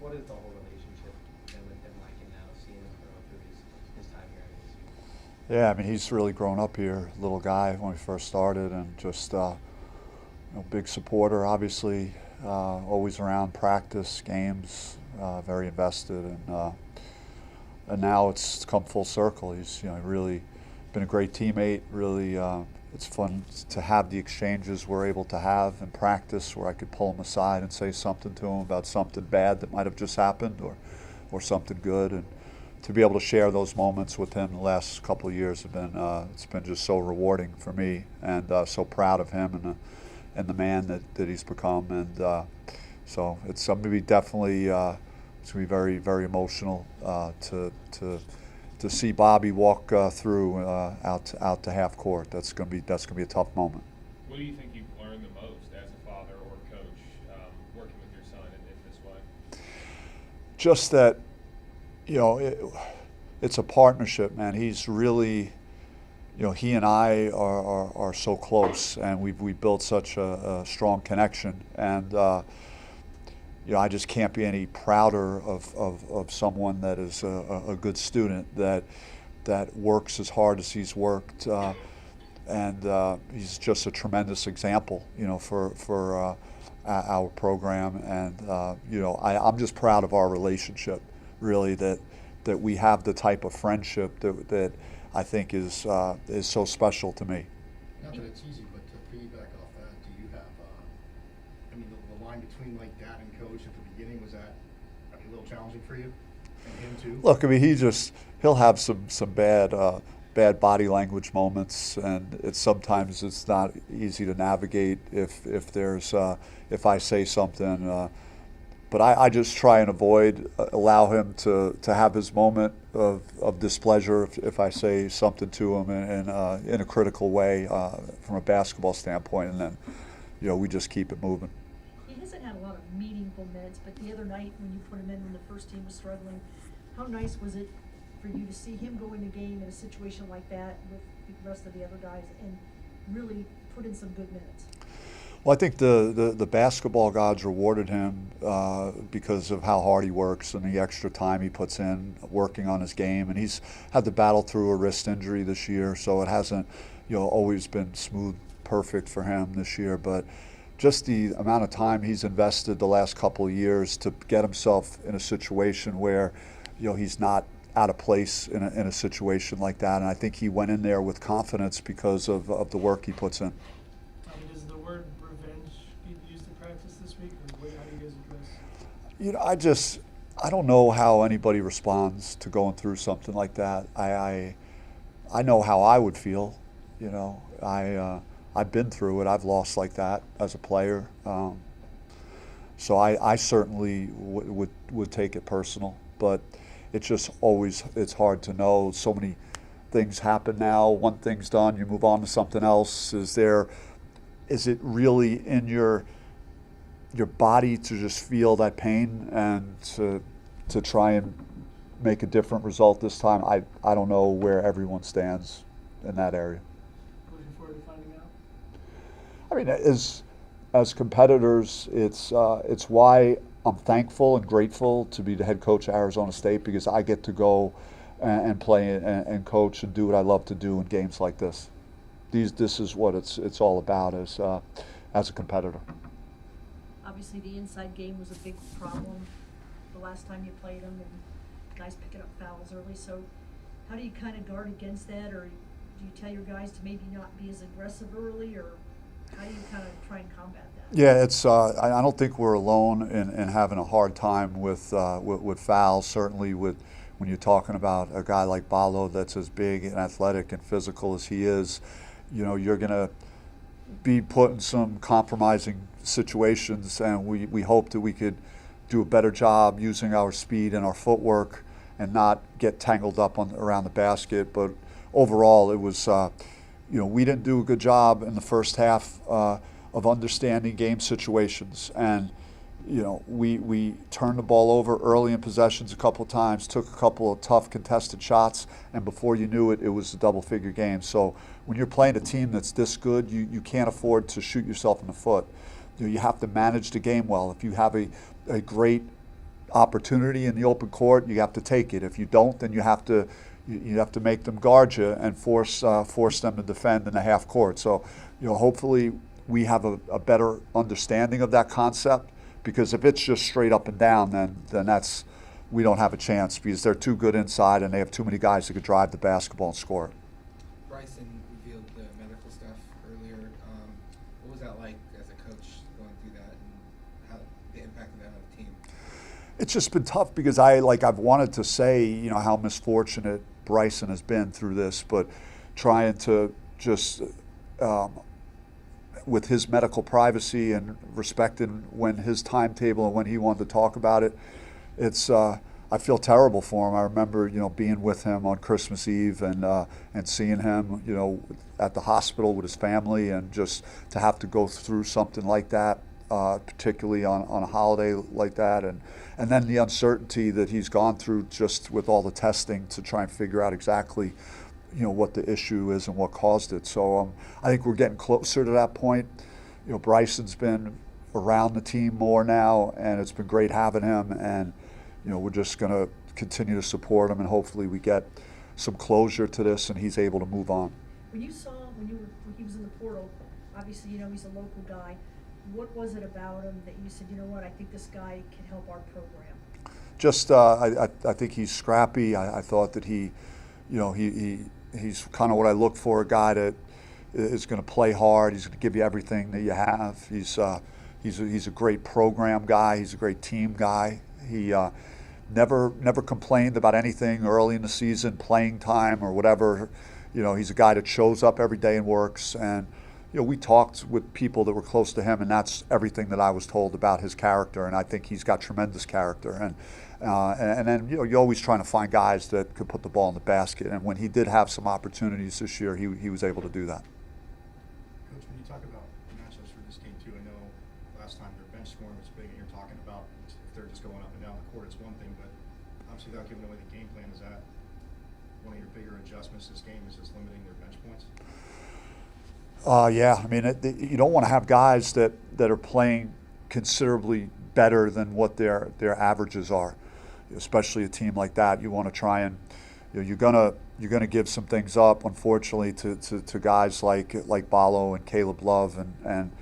what is the whole relationship been with him like, and now seeing him grow through his time here at ASU? Yeah, I mean, he's really grown up here, little guy when we first started, and just big supporter, obviously, always around practice, games, very invested, and now it's come full circle. He's really been a great teammate. Really, it's fun to have the exchanges we're able to have in practice, where I could pull him aside and say something to him about something bad that might have just happened, or something good, and to be able to share those moments with him the last couple of years have been it's been just so rewarding for me, and so proud of him and the man that he's become, and so it's going to be definitely it's going to be very, very emotional to see Bobby walk through out to half court. That's going to be a tough moment. What do you think you've learned the most as a father or coach working with your son in this way? Just that, it's a partnership, man. He's really, he and I are so close, and we built such a strong connection, and I just can't be any prouder of someone that is a good student, that works as hard as he's worked, and he's just a tremendous example, for our program, and I'm just proud of our relationship, really, that we have the type of friendship that I think is so special to me. Not that it's easy, but to piggyback off that, do you have, the line between like dad and coach at the beginning, was that a little challenging for you? And him too? Look, I mean, he'll have some bad body language moments, and sometimes it's not easy to navigate if I say something. But I just try and allow him to have his moment of displeasure if I say something to him in a critical way from a basketball standpoint, and then we just keep it moving. He hasn't had a lot of meaningful minutes, but the other night when you put him in when the first team was struggling, how nice was it for you to see him go in a game in a situation like that with the rest of the other guys and really put in some good minutes? Well, I think the basketball gods rewarded him because of how hard he works and the extra time he puts in working on his game. And he's had to battle through a wrist injury this year, so it hasn't always been smooth, perfect for him this year. But just the amount of time he's invested the last couple of years to get himself in a situation where he's not out of place in a situation like that. And I think he went in there with confidence because of the work he puts in. Does the word revenge get used in practice this week, or how do you guys address? I don't know how anybody responds to going through something like that. I know how I would feel. I've been through it. I've lost like that as a player. So I certainly would take it personal, but it's just it's hard to know. So many things happen now. One thing's done, you move on to something else. Is it really in your body to just feel that pain and to try and make a different result this time? I don't know where everyone stands in that area. Looking forward to finding out. I mean, as competitors, it's why I'm thankful and grateful to be the head coach of Arizona State, because I get to go and play and coach and do what I love to do in games like this. This is what it's all about as a competitor. Obviously, the inside game was a big problem the last time you played them, and guys picking up fouls early. So how do you kind of guard against that, or do you tell your guys to maybe not be as aggressive early, or how do you kind of try and combat that? Yeah, it's. I don't think we're alone in having a hard time with fouls. Certainly, when you're talking about a guy like Balo that's as big and athletic and physical as he is, you're going to be put in some compromising situations, and we hope that we could do a better job using our speed and our footwork and not get tangled up around the basket. But overall, it was. We didn't do a good job in the first half of understanding game situations, and we turned the ball over early in possessions a couple of times, took a couple of tough contested shots, and before you knew it, it was a double-figure game. So when you're playing a team that's this good, you can't afford to shoot yourself in the foot. You have to manage the game well. If you have a great opportunity in the open court, you have to take it. If you don't, then you have to make them guard you and force them to defend in the half court. So, hopefully we have a better understanding of that concept, because if it's just straight up and down, then we don't have a chance, because they're too good inside and they have too many guys that could drive the basketball and score it. Bryson revealed the medical stuff earlier. What was that like as a coach going through that, and how the impact of that on the team? It's just been tough, because I've wanted to say, how misfortunate Bryson has been through this, but trying to just with his medical privacy and respecting when his timetable and when he wanted to talk about it, it's I feel terrible for him. I remember being with him on Christmas Eve and seeing him at the hospital with his family, and just to have to go through something like that, particularly on a holiday like that, and then the uncertainty that he's gone through just with all the testing to try and figure out exactly what the issue is and what caused it. So I think we're getting closer to that point. Bryson's been around the team more now, and it's been great having him, and we're just going to continue to support him, and hopefully we get some closure to this and he's able to move on. When you saw, when he was in the portal, obviously, he's a local guy. What was it about him that you said, I think this guy can help our program? Just, I think he's scrappy. I thought that he's kind of what I look for, a guy that is going to play hard. He's going to give you everything that you have. He's a great program guy. He's a great team guy. He never complained about anything early in the season, playing time or whatever. He's a guy that shows up every day and works. And we talked with people that were close to him, and that's everything that I was told about his character. And I think he's got tremendous character. And then you're always trying to find guys that could put the ball in the basket. And when he did have some opportunities this year, he was able to do that. Coach, when you talk about matchups for this game too, I know last time their bench scoring was big, and you're talking about if they're just going up and down the court, it's one thing, but obviously without giving away the game plan, is that one of your bigger adjustments this game, is just limiting their bench points? Yeah, I mean, you don't want to have guys that are playing considerably better than what their averages are, especially a team like that. You want to try and you're gonna give some things up, unfortunately, to guys like Ballo and Caleb Love, and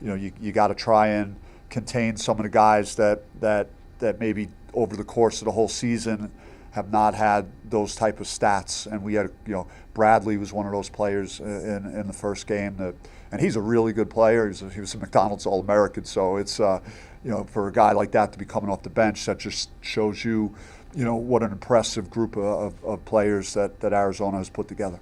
you got to try and contain some of the guys that maybe over the course of the whole season have not had those type of stats. And we had, Bradley was one of those players in the first game and he's a really good player. He was a McDonald's All-American. So it's, for a guy like that to be coming off the bench, that just shows you, what an impressive group of players that Arizona has put together.